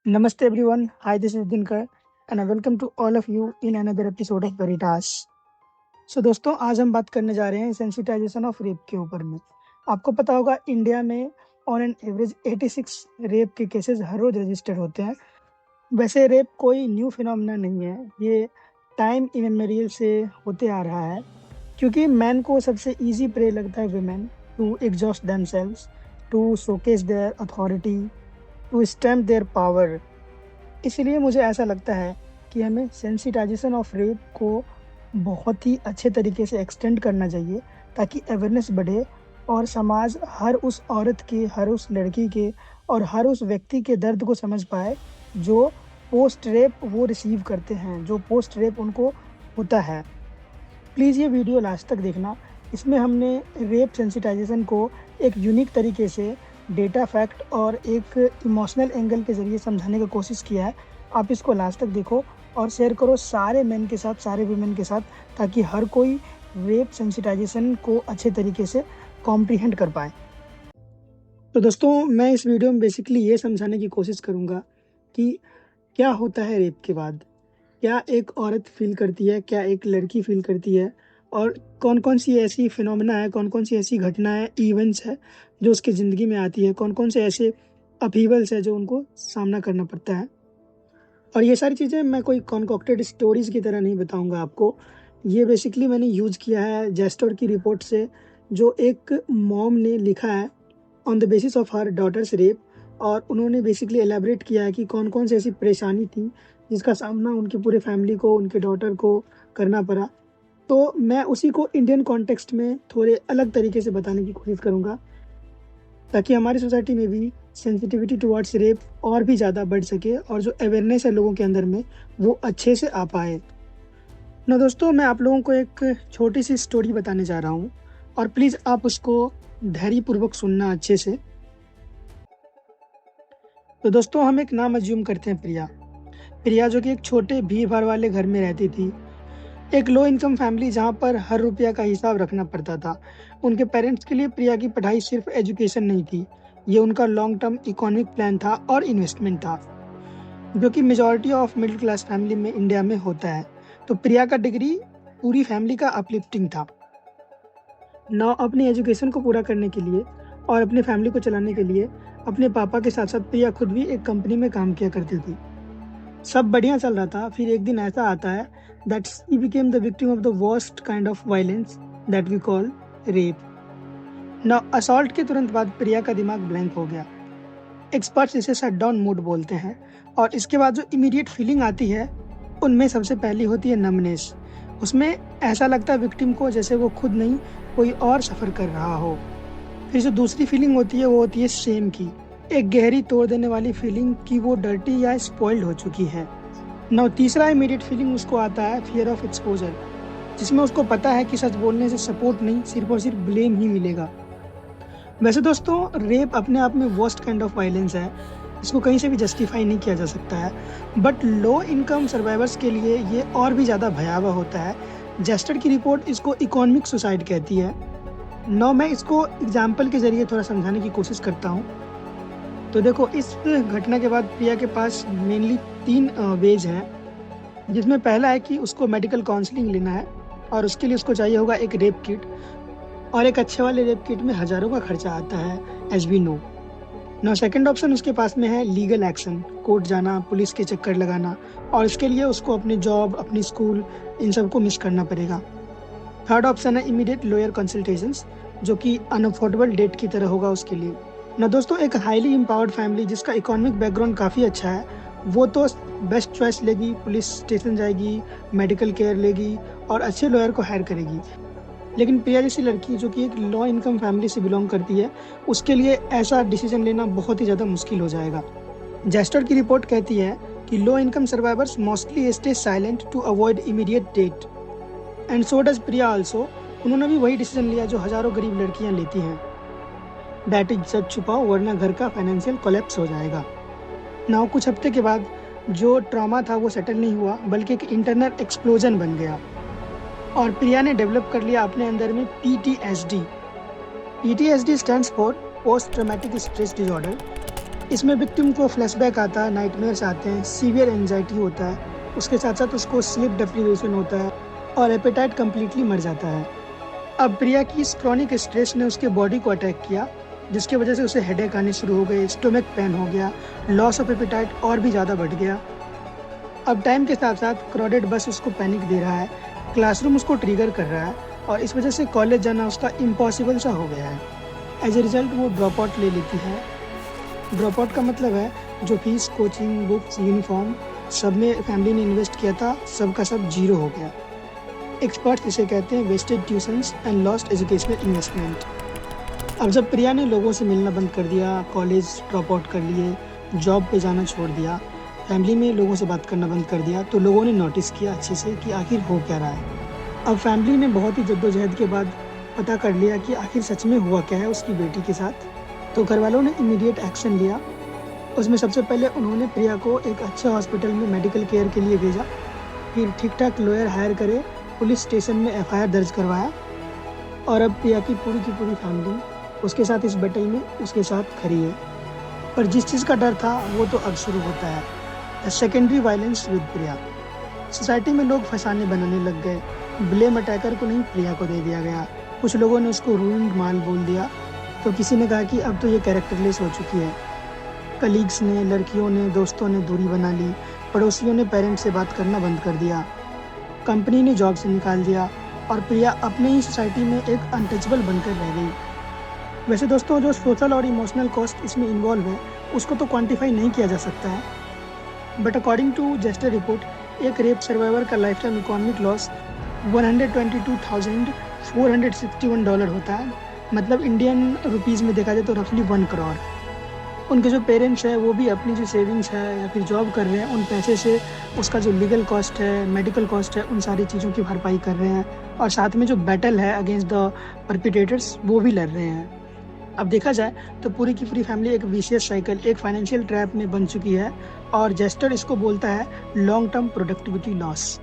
Namaste everyone. Hi, this is Dinkar and I welcome to all of you in another episode of Veritas. दोस्तों आज हम बात करने जा रहे हैं सेंसिटाइजेशन ऑफ रेप के ऊपर में। आपको पता होगा इंडिया में ऑन एन एवरेज 86 रेप के केसेस हर रोज रजिस्टर्ड होते हैं। वैसे रेप कोई न्यू फिनोमेना नहीं है, ये टाइम इमेमोरियल से होते आ रहा है क्योंकि मैन को सबसे इजी प्रे लगता है women to exhaust themselves, to showcase their authority, to stamp their power. इसलिए मुझे ऐसा लगता है कि हमें सेंसिटाइजेशन ऑफ रेप को बहुत ही अच्छे तरीके से एक्सटेंड करना चाहिए ताकि अवेयरनेस बढ़े और समाज हर उस औरत के, हर उस लड़की के और हर उस व्यक्ति के दर्द को समझ पाए जो पोस्ट रेप वो रिसीव करते हैं, जो पोस्ट रेप उनको होता है। प्लीज़ ये वीडियो लास्ट तक देखना। इसमें हमने रेप सेंसिटाइजेशन को एक यूनिक तरीके से डेटा, फैक्ट और एक इमोशनल एंगल के ज़रिए समझाने की कोशिश किया है। आप इसको लास्ट तक देखो और शेयर करो सारे मेन के साथ, सारे वुमेन के साथ, ताकि हर कोई रेप सेंसिटाइजेशन को अच्छे तरीके से कॉम्प्रिहेंड कर पाए। तो दोस्तों मैं इस वीडियो में बेसिकली ये समझाने की कोशिश करूँगा कि क्या होता है रेप के बाद, क्या एक औरत फील करती है, क्या एक लड़की फील करती है और कौन कौन सी ऐसी फिनोमेना है, कौन कौन सी ऐसी घटनाएं, इवेंट्स है जो उसकी ज़िंदगी में आती है, कौन कौन से ऐसे अपहीवल्स है जो उनको सामना करना पड़ता है। और ये सारी चीज़ें मैं कोई कॉन्कॉक्टेड स्टोरीज़ की तरह नहीं बताऊंगा आपको। ये बेसिकली मैंने यूज़ किया है जेस्टर की रिपोर्ट से, जो एक मॉम ने लिखा है on the basis of her daughter's rape, और उन्होंने बेसिकली एलैबोरेट किया है कि कौन कौन सी ऐसी परेशानी थी जिसका सामना उनकी पूरे फैमिली को, उनके डॉटर को करना पड़ा। तो मैं उसी को इंडियन कॉन्टेक्स्ट में थोड़े अलग तरीके से बताने की कोशिश करूँगा ताकि हमारी सोसाइटी में भी सेंसिटिविटी टुवर्ड्स रेप और भी ज़्यादा बढ़ सके और जो अवेयरनेस है लोगों के अंदर में वो अच्छे से आ पाए ना। दोस्तों मैं आप लोगों को एक छोटी सी स्टोरी बताने जा रहा हूँ और प्लीज़ आप उसको धैर्यपूर्वक सुनना अच्छे से। तो दोस्तों हम एक नाम अज्यूम करते हैं प्रिया, जो कि एक छोटे भीड़ भाड़ वाले घर में रहती थी, एक लो इनकम फैमिली जहाँ पर हर रुपया का हिसाब रखना पड़ता था। उनके पेरेंट्स के लिए प्रिया की पढ़ाई सिर्फ एजुकेशन नहीं थी, ये उनका लॉन्ग टर्म इकोनॉमिक प्लान था और इन्वेस्टमेंट था, जो कि majority of middle class family में इंडिया में होता है। तो प्रिया का डिग्री पूरी फैमिली का अपलिफ्टिंग था ना। अपनी एजुकेशन को पूरा करने के लिए और अपने फैमिली को चलाने के लिए अपने पापा के साथ साथ प्रिया खुद भी एक कंपनी में काम किया करती थी। सब बढ़िया चल रहा था, फिर एक दिन ऐसा आता है that she became the victim of the worst kind of violence that we call rape. Now, assault के तुरंत बाद प्रिया का दिमाग ब्लैंक हो गया। एक्सपर्ट्स इसे शट डाउन मूड बोलते हैं और इसके बाद जो इमीडिएट फीलिंग आती है उनमें सबसे पहली होती है नमनेस। उसमें ऐसा लगता है विक्टिम को जैसे वो खुद नहीं कोई और सफ़र कर रहा हो। फिर जो दूसरी फीलिंग होती है वो होती है शेम की, एक गहरी तोड़ देने वाली फीलिंग कि वो डर्टी या स्पॉइल्ड हो चुकी है। ना तीसरा इमीडिएट फीलिंग उसको आता है फियर ऑफ एक्सपोजर, जिसमें उसको पता है कि सच बोलने से सपोर्ट नहीं, सिर्फ और सिर्फ ब्लेम ही मिलेगा। वैसे दोस्तों रेप अपने आप में वर्स्ट काइंड ऑफ वायलेंस है, इसको कहीं से भी जस्टिफाई नहीं किया जा सकता है, बट लो इनकम सर्वाइवर्स के लिए ये और भी ज़्यादा भयावह होता है। जेस्टर की रिपोर्ट इसको इकोनॉमिक सुसाइड कहती है। नौ मैं इसको एग्जाम्पल के ज़रिए थोड़ा समझाने की कोशिश करता हूँ। तो देखो इस घटना के बाद प्रिया के पास मेनली 3 वेज हैं, जिसमें पहला है कि उसको मेडिकल काउंसलिंग लेना है और उसके लिए उसको चाहिए होगा एक रेप किट, और एक अच्छे वाले रेप किट में हज़ारों का खर्चा आता है एज वी नो। ना सेकंड ऑप्शन उसके पास में है लीगल एक्शन, कोर्ट जाना, पुलिस के चक्कर लगाना, और इसके लिए उसको अपनी जॉब, अपनी स्कूल, इन सब को मिस करना पड़ेगा। थर्ड ऑप्शन है इमीडिएट लॉयर कंसल्टेशंस, जो कि अनअफोर्डेबल डेट की तरह होगा उसके लिए ना। दोस्तों एक हाईली एम्पावर्ड फैमिली जिसका इकोनॉमिक बैकग्राउंड काफ़ी अच्छा है वो तो बेस्ट चॉइस लेगी, पुलिस स्टेशन जाएगी, मेडिकल केयर लेगी और अच्छे लॉयर को हायर करेगी। लेकिन प्रिया जैसी लड़की जो कि एक लो इनकम फैमिली से बिलोंग करती है, उसके लिए ऐसा डिसीजन लेना बहुत ही ज़्यादा मुश्किल हो जाएगा। जेस्टर की रिपोर्ट कहती है कि low income survivors mostly stay silent to avoid immediate debt, and so does Priya also. उन्होंने भी वही डिसीजन लिया जो हज़ारों गरीब लड़कियाँ लेती हैं, दैट इज सच छुपाओ वरना घर का फाइनेंशियल कोलैप्स हो जाएगा ना। कुछ हफ्ते के बाद जो ट्रॉमा था वो सेटल नहीं हुआ, बल्कि एक इंटरनल एक्सप्लोजन बन गया और प्रिया ने डेवलप कर लिया अपने अंदर में PTSD। PTSD stands for post traumatic stress disorder. इसमें विक्टिम को फ्लैशबैक आता है, नाइटमेयर्स आते हैं, सीवियर एंजाइटी होता है, उसके साथ साथ उसको स्लीप डेप्रिवेशन होता है और एपेटाइट कम्प्लीटली मर जाता है। अब प्रिया की इस क्रॉनिक स्ट्रेस ने उसके बॉडी को अटैक किया, जिसकी वजह से उसे हेडेक आने शुरू हो गए, स्टोमक पेन हो गया, लॉस ऑफ एपेटाइट और भी ज़्यादा बढ़ गया। अब टाइम के साथ साथ क्राउडेड बस उसको पैनिक दे रहा है, क्लासरूम उसको ट्रिगर कर रहा है और इस वजह से कॉलेज जाना उसका इम्पॉसिबल सा हो गया है। एज ए रिजल्ट वो ड्रॉप आउट ले लेती है। ड्रॉप आउट का मतलब है जो फीस, कोचिंग, बुक्स, यूनिफॉर्म सब में फैमिली ने इन्वेस्ट किया था, सब का सब जीरो हो गया। एक्सपर्ट्स इसे कहते हैं wasted tuitions and lost educational investment. अब जब प्रिया ने लोगों से मिलना बंद कर दिया, कॉलेज ड्रॉप आउट कर लिए, जॉब पे जाना छोड़ दिया, फैमिली में लोगों से बात करना बंद कर दिया, तो लोगों ने नोटिस किया अच्छे से कि आखिर हो क्या रहा है। अब फैमिली ने बहुत ही जद्दोजहद के बाद पता कर लिया कि आखिर सच में हुआ क्या है उसकी बेटी के साथ। तो घर वालों ने इमीडिएट एक्शन लिया। उसमें सबसे पहले उन्होंने प्रिया को एक अच्छे हॉस्पिटल में मेडिकल केयर के लिए भेजा, फिर ठीक ठाक लॉयर हायर करे, पुलिस स्टेशन में एफआईआर दर्ज करवाया और अब प्रिया की पूरी फैमिली उसके साथ इस बैटल में उसके साथ खड़ी है। पर जिस चीज़ का डर था वो तो अब शुरू होता है, the secondary violence with Priya. Society में लोग फंसाने बनाने लग गए, ब्लेम अटैकर को नहीं प्रिया को दे दिया गया। कुछ लोगों ने उसको रूइंड माल बोल दिया, तो किसी ने कहा कि अब तो ये कैरेक्टरलेस हो चुकी है। कलीग्स ने, लड़कियों ने, दोस्तों ने दूरी बना ली, पड़ोसियों ने पेरेंट्स से बात करना बंद कर दिया, कंपनी ने जॉब से निकाल दिया और प्रिया अपने ही सोसाइटी में एक अनटचेबल बनकर रह गई। वैसे दोस्तों, जो सोशल और इमोशनल कॉस्ट इसमें इन्वॉल्व है उसको तो क्वांटिफाई नहीं किया जा सकता है, but according to Jester report एक रेप सर्वाइवर का लाइफ टाइम इकोनॉमिक लॉस $122,461 होता है, मतलब इंडियन रुपीज़ में देखा जाए तो रफली 1 करोड़। उनके जो पेरेंट्स हैं वो भी अपनी जो सेविंग्स है या फिर जॉब कर रहे हैं उन पैसे से उसका जो लीगल कॉस्ट है, मेडिकल कॉस्ट है, उन सारी चीज़ों की भरपाई कर रहे हैं और साथ में जो बैटल है अगेंस्ट द परपिटेटर्स वो भी लड़ रहे हैं। अब देखा जाए तो पूरी की पूरी फैमिली एक विशियस साइकिल, एक फाइनेंशियल ट्रैप में बन चुकी है और जेस्टर इसको बोलता है लॉन्ग टर्म प्रोडक्टिविटी लॉस।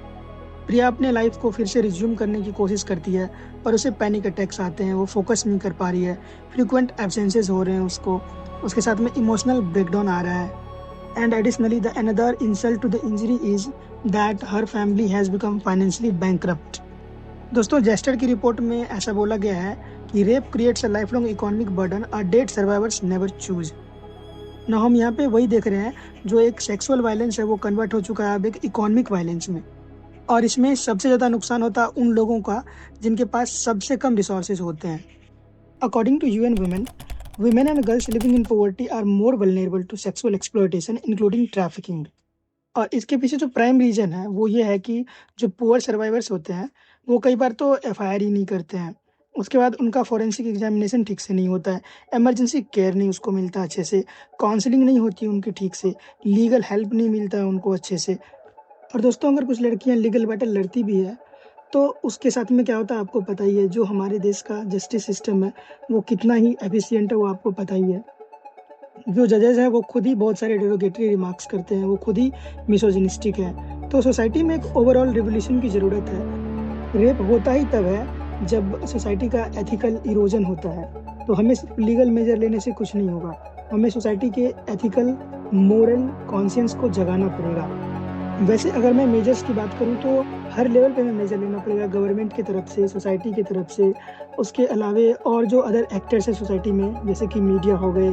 प्रिया अपने लाइफ को फिर से रिज्यूम करने की कोशिश करती है पर उसे पैनिक अटैक्स आते हैं, वो फोकस नहीं कर पा रही है, फ्रीक्वेंट एब्सेंसेस हो रहे हैं उसके साथ में इमोशनल ब्रेकडाउन आ रहा है। And additionally the another insult to the injury is that her family has become financially bankrupt. दोस्तों, जेस्टर की रिपोर्ट में ऐसा बोला गया है कि rape creates a lifelong economic burden a that survivors never choose. ना हम यहाँ पे वही देख रहे हैं, जो एक सेक्सुअल वायलेंस है वो कन्वर्ट हो चुका है अब एक इकोनॉमिक वायलेंस में, और इसमें सबसे ज़्यादा नुकसान होता है उन लोगों का जिनके पास सबसे कम रिसोर्सेज होते हैं। According to UN women and girls living in poverty are more vulnerable to sexual exploitation including trafficking। और इसके पीछे जो प्राइम रीजन है वो ये है कि जो पुअर सर्वाइवर्स होते हैं वो कई बार तो FIR ही नहीं करते हैं, उसके बाद उनका फॉरेंसिक एग्जामिनेशन ठीक से नहीं होता है, इमरजेंसी केयर नहीं उसको मिलता अच्छे से, काउंसलिंग नहीं होती उनकी ठीक से, लीगल हेल्प नहीं मिलता है उनको अच्छे से। और दोस्तों, अगर कुछ लड़कियां लीगल बैटल लड़ती भी है तो उसके साथ में क्या होता है आपको पता ही है, जो हमारे देश का जस्टिस सिस्टम है वो कितना ही एफिशिएंट है वो आपको पता ही है। जो जजेस हैं वो खुद ही बहुत सारे डेरोगेटरी रिमार्क्स करते हैं, वो खुद ही मिसोजिनिस्टिक है। तो सोसाइटी में एक ओवरऑल रिवोल्यूशन की ज़रूरत है। रेप होता ही तब है जब सोसाइटी का एथिकल इरोजन होता है, तो हमें सिर्फ लीगल मेजर लेने से कुछ नहीं होगा, हमें सोसाइटी के एथिकल मोरल कॉन्शियंस को जगाना पड़ेगा। वैसे अगर मैं मेजर्स की बात करूं तो हर लेवल पे हमें मेजर लेना पड़ेगा, गवर्नमेंट की तरफ से, सोसाइटी की तरफ से, उसके अलावे और जो अदर एक्टर्स हैं सोसाइटी में जैसे कि मीडिया हो गए,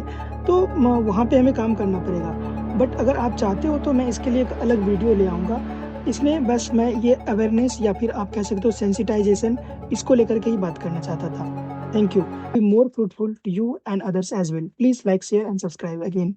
तो वहाँ पे हमें काम करना पड़ेगा। बट अगर आप चाहते हो तो मैं इसके लिए एक अलग वीडियो ले आऊँगा, इसमें बस मैं ये अवेयरनेस या फिर आप कह सकते हो सेंसिटाइजेशन, इसको लेकर के ही बात करना चाहता था। Thank you. Be more fruitful to you and others as well. Please like, share and subscribe again.